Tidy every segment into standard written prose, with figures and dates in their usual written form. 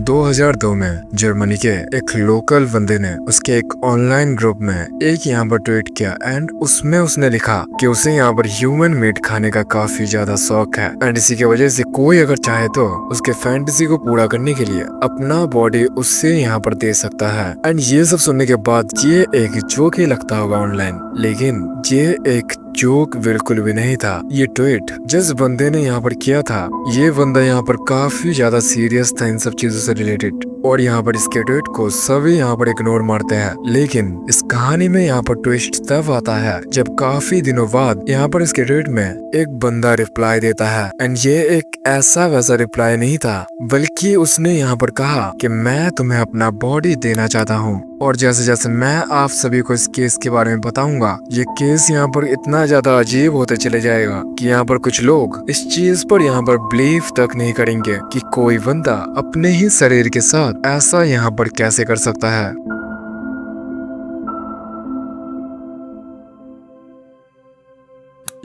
2002 में जर्मनी के एक लोकल बंदे ने उसके एक ऑनलाइन ग्रुप में एक यहाँ पर ट्वीट किया एंड उसमें उसने लिखा कि उसे यहाँ पर ह्यूमन मीट खाने का काफी ज्यादा शौक है एंड इसी की वजह से कोई अगर चाहे तो उसके फैंटेसी को पूरा करने के लिए अपना बॉडी उससे यहाँ पर दे सकता है। एंड ये सब सुनने के बाद ये एक जोक ही लगता होगा ऑनलाइन, लेकिन ये एक जोक बिल्कुल भी नहीं था। ये ट्वीट जिस बंदे ने यहाँ पर किया था, ये बंदा यहाँ पर काफी ज्यादा सीरियस था इन सब चीजों से रिलेटेड, और यहाँ पर इसके ट्वीट को सभी यहाँ पर इग्नोर मारते हैं। लेकिन इस कहानी में यहाँ पर ट्विस्ट तब आता है जब काफी दिनों बाद यहाँ पर इसके ट्वीट में एक बंदा रिप्लाई देता है एंड ये एक ऐसा वैसा रिप्लाई नहीं था, बल्कि उसने यहाँ पर कहा कि मैं तुम्हें अपना बॉडी देना चाहता हूँ। और जैसे जैसे मैं आप सभी को इस केस के बारे में बताऊंगा, ये केस यहाँ पर इतना ज्यादा अजीब होते चले जाएगा कि यहाँ पर कुछ लोग इस चीज पर यहाँ पर बिलीव तक नहीं करेंगे कि कोई बंदा अपने ही शरीर के साथ ऐसा यहाँ पर कैसे कर सकता है।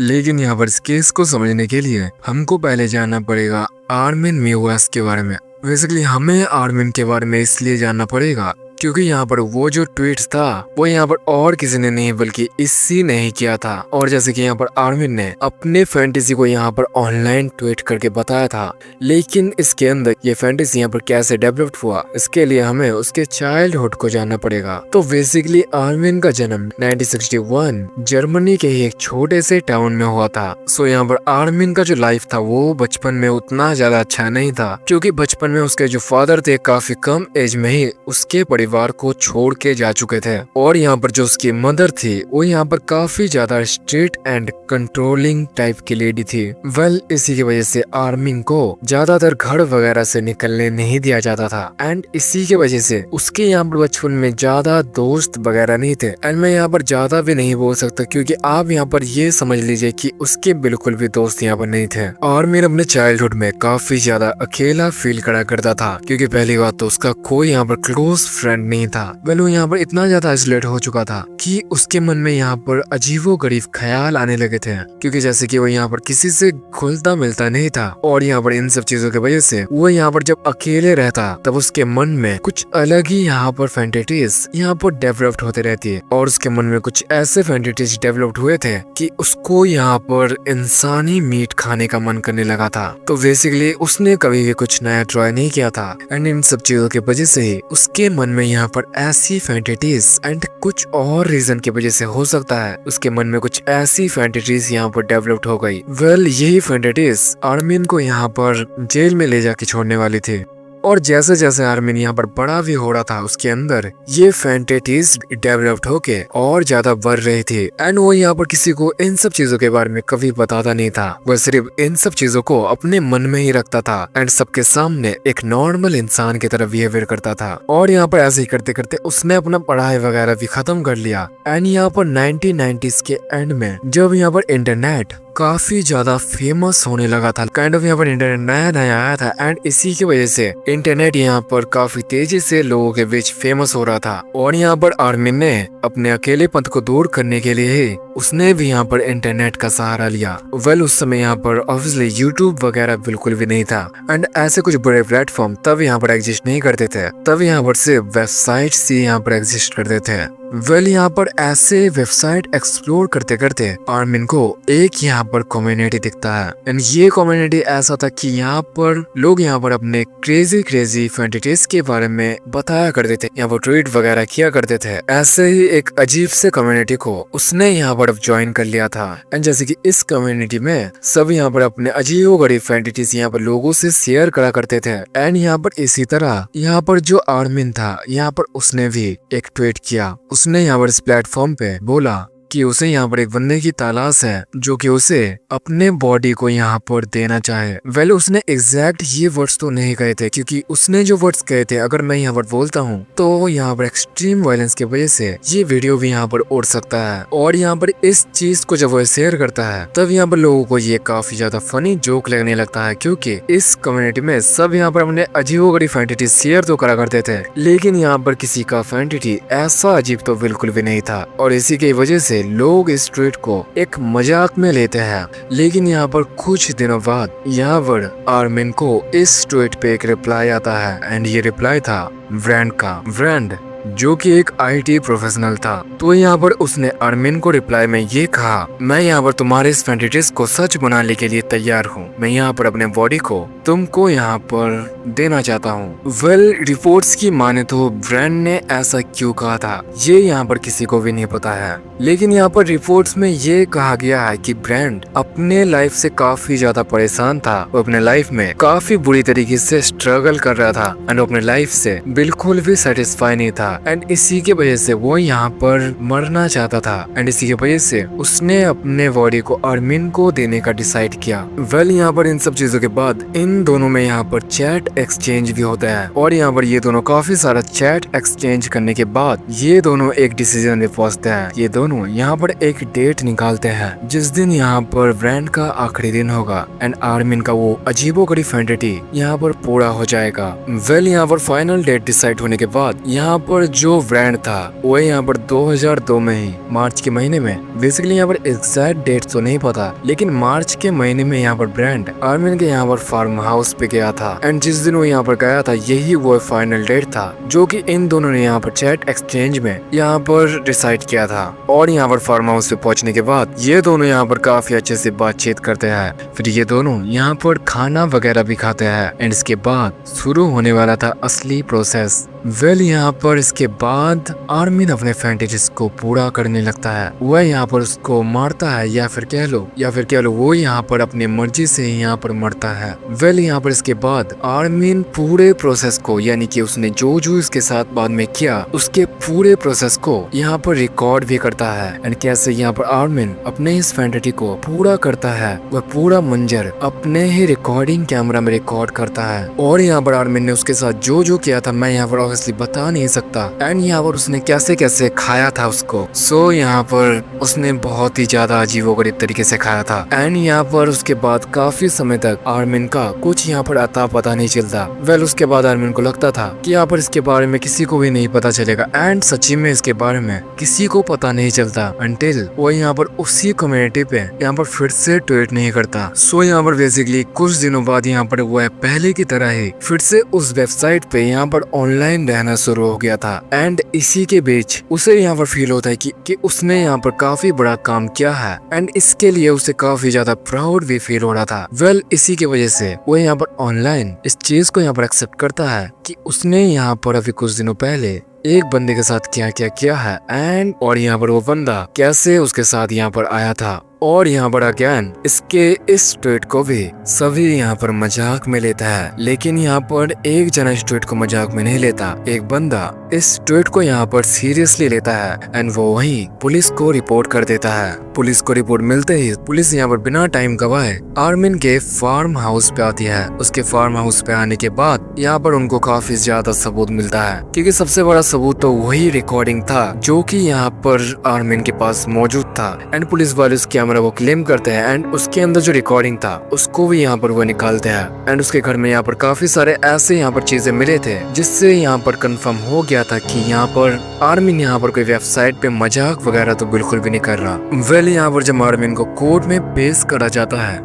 लेकिन यहाँ पर इस केस को समझने के लिए हमको पहले जानना पड़ेगा आर्मिन म्यूएस के बारे में। बेसिकली हमें आर्मिन के बारे में इसलिए जानना पड़ेगा क्योंकि यहाँ पर वो जो ट्वीट था वो यहाँ पर और किसी ने नहीं बल्कि इसी ने ही किया था। और जैसे कि यहाँ पर आर्मिन ने अपने फैंटेसी को यहाँ पर ऑनलाइन ट्वीट करके बताया था, लेकिन इसके अंदर ये फैंटेसी यहाँ पर कैसे डेवलप हुआ, इसके लिए हमें उसके चाइल्डहुड को जानना पड़ेगा। तो बेसिकली आर्मिन का जन्म 1961 जर्मनी के ही एक छोटे से टाउन में हुआ था। सो यहाँ पर आर्मिन का जो लाइफ था वो बचपन में उतना ज्यादा अच्छा नहीं था, क्योंकि बचपन में उसके जो फादर थे काफी कम एज में ही उसके परिवार को छोड़ के जा चुके थे, और यहाँ पर जो उसकी मदर थी वो यहाँ पर काफी ज्यादा स्ट्रिक्ट एंड कंट्रोलिंग टाइप की लेडी थी। वेल इसी की वजह से आर्मिन को ज्यादातर घर वगैरह से निकलने नहीं दिया जाता था एंड इसी की वजह से उसके यहाँ पर बचपन में ज्यादा दोस्त वगैरह नहीं थे। एंड मैं यहाँ पर ज्यादा भी नहीं बोल सकता क्योंकि आप यहाँ पर ये समझ लीजिए कि उसके बिल्कुल भी दोस्त यहाँ पर नहीं थे। आर्मिन अपने चाइल्डहुड में काफी ज्यादा अकेला फील करा करता था, क्योंकि पहली बात तो उसका कोई यहाँ पर क्लोज फ्रेंड नहीं था। वेल वो यहाँ पर इतना ज्यादा आइसोलेट हो चुका था कि उसके मन में यहाँ पर अजीबो गरीब ख्याल आने लगे थे, क्योंकि जैसे कि वो यहाँ पर किसी से घुलता मिलता नहीं था। और यहाँ पर इन सब चीजों की वजह से वो यहाँ पर जब अकेले रहता तब उसके मन में कुछ अलग ही यहाँ पर फैंटेसीज यहाँ पर डेवलप्ड होते रहती है, और उसके मन में कुछ ऐसे फैंटेसीज डेवलप्ड हुए थे कि उसको यहाँ पर इंसानी मीट खाने का मन करने लगा था। तो बेसिकली उसने कभी भी कुछ नया ट्राई नहीं किया था एंड इन सब चीजों की वजह से ही उसके मन में यहाँ पर ऐसी फैंटेसीज एंड कुछ और रीजन की वजह से हो सकता है उसके मन में कुछ ऐसी फैंटेसीज यहाँ पर डेवलप्ड हो गई। वेल यही फैंटेसीज आर्मिन को यहाँ पर जेल में ले जाके छोड़ने वाली थी, और जैसे जैसे आर्मिन यहाँ पर बड़ा भी हो रहा था उसके अंदर ये फैंटेसीज डेवलप्ड होके और ज्यादा बढ़ रही थी। एंड वो यहाँ पर किसी को इन सब चीजों के बारे में कभी बताता नहीं था, वह सिर्फ इन सब चीजों को अपने मन में ही रखता था एंड सबके सामने एक नॉर्मल इंसान की तरह बिहेवियर करता था। और यहाँ पर ऐसे ही करते करते उसने अपना पढ़ाई वगैरह भी खत्म कर लिया। एंड यहाँ पर 1990s के एंड में जब यहाँ पर इंटरनेट काफी ज्यादा फेमस होने लगा था, काइंड ऑफ यहाँ पर इंटरनेट नया नया आया था एंड इसी की वजह से इंटरनेट यहाँ पर काफी तेजी से लोगों के बीच फेमस हो रहा था। और यहाँ पर आर्मिन ने अपने अकेलेपन को दूर करने के लिए ही उसने भी यहाँ पर इंटरनेट का सहारा लिया। वेल उस समय यहाँ पर ऑब्वियसली यूट्यूब वगैरह बिल्कुल भी नहीं था एंड ऐसे कुछ बड़े प्लेटफॉर्म तब यहाँ पर एग्जिस्ट नहीं करते थे, तब यहाँ पर सिर्फ वेबसाइट्स ही यहाँ पर एग्जिस्ट करते थे। वेल यहाँ पर ऐसे वेबसाइट एक्सप्लोर करते करते आर्मिन को एक यहाँ पर कम्युनिटी दिखता है एंड ये कम्युनिटी ऐसा था कि यहाँ पर लोग यहाँ पर अपने क्रेजी फैंटेसीज के बारे में बताया करते थे, यहाँ पर ट्वीट वगैरह किया करते थे। ऐसे ही एक अजीब से कम्युनिटी को उसने यहाँ पर ज्वाइन कर लिया था एंड जैसे कि इस कम्युनिटी में सब यहाँ पर अपने अजीबोगरीब फैंटेसीज यहाँ पर लोगों से शेयर करा करते थे। एंड यहाँ पर इसी तरह यहाँ पर जो आर्मिन था यहाँ पर उसने भी एक ट्वीट किया। उसने यहाँ पर इस प्लेटफॉर्म पे बोला कि उसे यहाँ पर एक बंदे की तलाश है जो कि उसे अपने बॉडी को यहाँ पर देना चाहे। वेल उसने एग्जैक्ट ये वर्ड्स तो नहीं कहे थे, क्योंकि उसने जो वर्ड्स कहे थे अगर मैं यहाँ पर बोलता हूँ तो यहाँ पर एक्सट्रीम वायलेंस की वजह से ये वीडियो भी यहाँ पर उड़ सकता है। और यहाँ पर इस चीज को जब वो शेयर करता है तब यहाँ पर लोगों को ये काफी ज्यादा फनी जोक लगने लगता है, क्योंकि इस कम्युनिटी में सब यहाँ पर अपने अजीबोगरीब फैंटेसी शेयर तो करा करते थे, लेकिन यहाँ पर किसी का फैंटेसी ऐसा अजीब तो बिल्कुल भी नहीं था। और इसी की वजह से लोग इस ट्वीट को एक मजाक में लेते हैं। लेकिन यहाँ पर कुछ दिनों बाद यहाँ पर आर्मिन को इस ट्वीट पे एक रिप्लाई आता है एंड ये रिप्लाई था ब्रांड का। ब्रांड जो कि एक आईटी प्रोफेशनल था, तो यहाँ पर उसने आर्मिन को रिप्लाई में ये कहा, मैं यहाँ पर तुम्हारे इस फैंटेसीज को सच बनाने के लिए तैयार हूँ। मैं यहाँ पर अपने बॉडी को तुमको यहाँ पर देना चाहता हूँ। वेल, रिपोर्ट्स की माने तो ब्रांड ने ऐसा क्यों कहा था ये यहाँ पर किसी को भी नहीं पता है। लेकिन यहाँ पर रिपोर्ट्स में ये कहा गया है कि ब्रांड अपने लाइफ से काफी ज्यादा परेशान था। वो अपने लाइफ में काफी बुरी तरीके से स्ट्रगल कर रहा था एंड अपने लाइफ से बिल्कुल भी सेटिस्फाई नहीं था एंड इसी के वजह से वो यहाँ पर मरना चाहता था एंड इसी की वजह से उसने अपने बॉडी को आर्मिन को देने का डिसाइड किया। वेल, यहाँ पर इन सब चीजों के बाद इन दोनों में यहाँ पर चैट एक्सचेंज भी होता है और यहाँ पर ये दोनों काफी सारा चैट एक्सचेंज करने के बाद ये दोनों एक डिसीजन पे पहुंचते हैं। ये दोनों यहाँ पर एक डेट निकालते हैं जिस दिन यहाँ पर ब्रांड का आखिरी दिन होगा एंड आर्मिन का वो अजीबोगरीब फैंटेसी यहाँ पर पूरा हो जाएगा। वेल, यहाँ पर फाइनल डेट डिसाइड होने के बाद यहाँ पर जो ब्रांड था वो यहाँ पर 2002 में ही मार्च के महीने में, बेसिकली यहाँ पर एग्जैक्ट डेट तो नहीं पता, लेकिन मार्च के महीने में यहाँ पर ब्रांड आर्मिन के यहाँ पर फार्म हाउस पे गया था एंड जिस दिन वो यहाँ पर गया था यही वो फाइनल डेट था जो कि इन दोनों ने यहाँ पर चैट एक्सचेंज में यहाँ पर डिसाइड किया था। और यहाँ पर फार्म हाउस पे पहुंचने के बाद ये दोनों यहाँ पर काफी अच्छे से बातचीत करते हैं। फिर ये दोनों यहाँ पर खाना वगैरह भी खाते हैं एंड इसके बाद शुरू होने वाला था असली प्रोसेस। वेल, यहाँ पर इसके बाद आर्मिन अपने फैंटेसीज को पूरा करने लगता है। वह यहाँ पर उसको मारता है या फिर कह लो वो यहाँ पर अपनी मर्जी से यहाँ पर मरता है। वेल, यहाँ पर इसके बाद आर्मिन पूरे प्रोसेस को यानी कि उसने जो जो इसके साथ बाद में किया उसके पूरे प्रोसेस को यहाँ पर रिकॉर्ड भी करता है एंड कैसे यहाँ पर आर्मिन अपने इस फैंटेसी को पूरा करता है वह पूरा मंजर अपने ही रिकॉर्डिंग कैमरा में रिकॉर्ड करता है। और यहाँ पर आर्मिन ने उसके साथ जो जो किया था मैं यहाँ पर बता नहीं सकता एंड यहाँ पर उसने कैसे कैसे खाया था उसको। सो यहाँ पर उसने बहुत ही ज्यादा अजीबोगरीब तरीके से खाया था एंड यहाँ पर उसके बाद काफी समय तक आर्मिन का कुछ यहाँ पर अता पता नहीं चलता। वेल, उसके बाद आर्मिन को लगता था कि यहाँ पर इसके बारे में किसी को भी नहीं पता चलेगा एंड सच्ची में इसके बारे में किसी को पता नहीं चलता अंटिल वो यहाँ पर उसी कम्युनिटी पे यहाँ पर फिर से ट्वीट नहीं करता। सो यहाँ पर बेसिकली कुछ दिनों बाद यहाँ पर वो पहले की तरह ही फिर से उस वेबसाइट पे यहाँ पर ऑनलाइन रहना शुरू हो गया था एंड इसी के बीच उसे यहाँ पर फील होता है कि उसने यहाँ पर काफी बड़ा काम किया है एंड इसके लिए उसे काफी ज्यादा प्राउड भी फील हो रहा था। वेल, इसी की वजह से वो यहाँ पर ऑनलाइन इस चीज को यहाँ पर एक्सेप्ट करता है कि उसने यहाँ पर अभी कुछ दिनों पहले एक बंदे के साथ क्या क्या किया है एंड और यहाँ पर वो बंदा कैसे उसके साथ यहाँ पर आया था। और यहाँ पर अगेन इसके इस ट्वीट को भी सभी यहाँ पर मजाक में लेता है, लेकिन यहाँ पर एक जना इस ट्वीट को मजाक में नहीं लेता। एक बंदा इस ट्वीट को यहाँ पर सीरियसली लेता है एंड वो वहीं पुलिस को रिपोर्ट कर देता है। पुलिस को रिपोर्ट मिलते ही पुलिस यहाँ पर बिना टाइम गवाए आर्मिन के फार्म हाउस पे आती है। उसके फार्म हाउस पे आने के बाद यहाँ पर उनको काफी ज्यादा सबूत मिलता है, क्योंकि सबसे बड़ा सबूत तो वही रिकॉर्डिंग था जो कि यहाँ पर आर्मिन के पास मौजूद था एंड पुलिस वाले उस कैमरा वो क्लेम करते हैं एंड उसके अंदर जो रिकॉर्डिंग था उसको भी यहाँ पर वो निकालते हैं एंड उसके घर में यहाँ पर काफी सारे ऐसे यहाँ पर चीजें मिले थे जिससे यहाँ पर कंफर्म हो गया था कि यहाँ पर आर्मिन यहाँ पर कोई वेबसाइट पे मजाक वगैरह तो बिल्कुल भी नहीं कर रहा। वेल, यहाँ पर जब आर्मिन को कोर्ट में पेश करा जाता है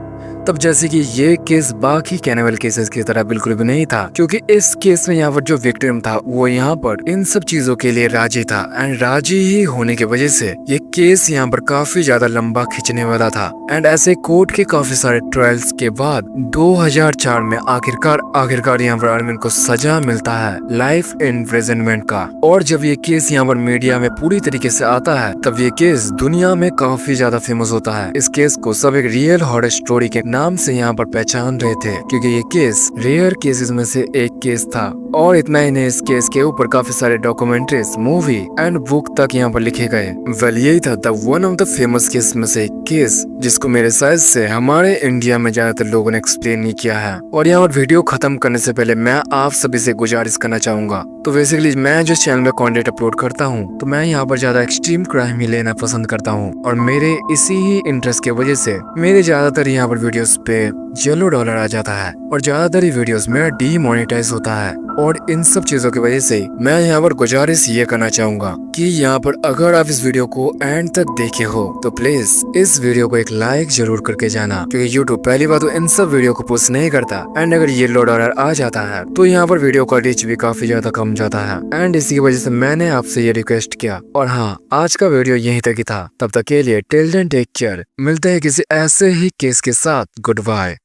तब जैसे कि ये केस बाकी कैनिबल केसेस की तरह बिल्कुल भी नहीं था, क्योंकि इस केस में यहाँ पर जो विक्टिम था वो यहाँ पर इन सब चीजों के लिए राजी था एंड राजी ही होने की वजह से ये केस यहाँ पर काफी ज्यादा लंबा खींचने वाला था एंड ऐसे कोर्ट के काफी सारे ट्रायल्स के बाद 2004 में आखिरकार यहाँ पर आर्मिन को सजा मिलता है लाइफ इम्प्रिजनमेंट का। और जब ये केस यहाँ पर मीडिया में पूरी तरीके से आता है तब ये केस दुनिया में काफी ज्यादा फेमस होता है। इस केस को सब एक रियल हॉरर स्टोरी के नाम से यहाँ पर पहचान रहे थे, क्योंकि ये केस रेयर केसेस में से एक केस था। और इतना ही नहीं, इस केस के ऊपर काफी सारे डॉक्यूमेंट्रीज, मूवी एंड बुक तक यहाँ पर लिखे गए। वेल, यही था the one of the famous case में से एक केस जिसको मेरे साइज से हमारे इंडिया में ज्यादातर लोगों ने एक्सप्लेन नहीं किया है। और यहाँ पर वीडियो खत्म करने से पहले मैं आप सभी से गुजारिश करना चाहूंगा, तो बेसिकली मैं जिस चैनल में कंटेंट अपलोड करता हूँ तो मैं यहाँ पर ज्यादा एक्सट्रीम क्राइम ही लेना पसंद करता हूँ और मेरे इसी ही इंटरेस्ट की वजह से मेरे ज्यादातर यहाँ पर वीडियोस पे येलो डॉलर आ जाता है और ज्यादातर ही वीडियोस में डीमोनेटाइज होता है। और इन सब चीजों की वजह से मैं यहाँ पर गुजारिश ये करना चाहूंगा कि यहाँ पर अगर आप इस वीडियो को एंड तक देखे हो तो प्लीज इस वीडियो को एक लाइक जरूर करके जाना, क्योंकि यूट्यूब पहली बात तो इन सब वीडियो को पोस्ट नहीं करता। एंड अगर येलो डॉलर आ जाता है तो यहाँ पर वीडियो का रीच भी काफी ज्यादा कम जाता है। एंड इसी की वजह से मैंने आपसे ये रिक्वेस्ट किया। और हाँ, आज का वीडियो यहीं तक ही था। तब तक के लिए टिल देन टेक केयर। मिलते हैं किसी ऐसे ही केस के साथ। Good bye.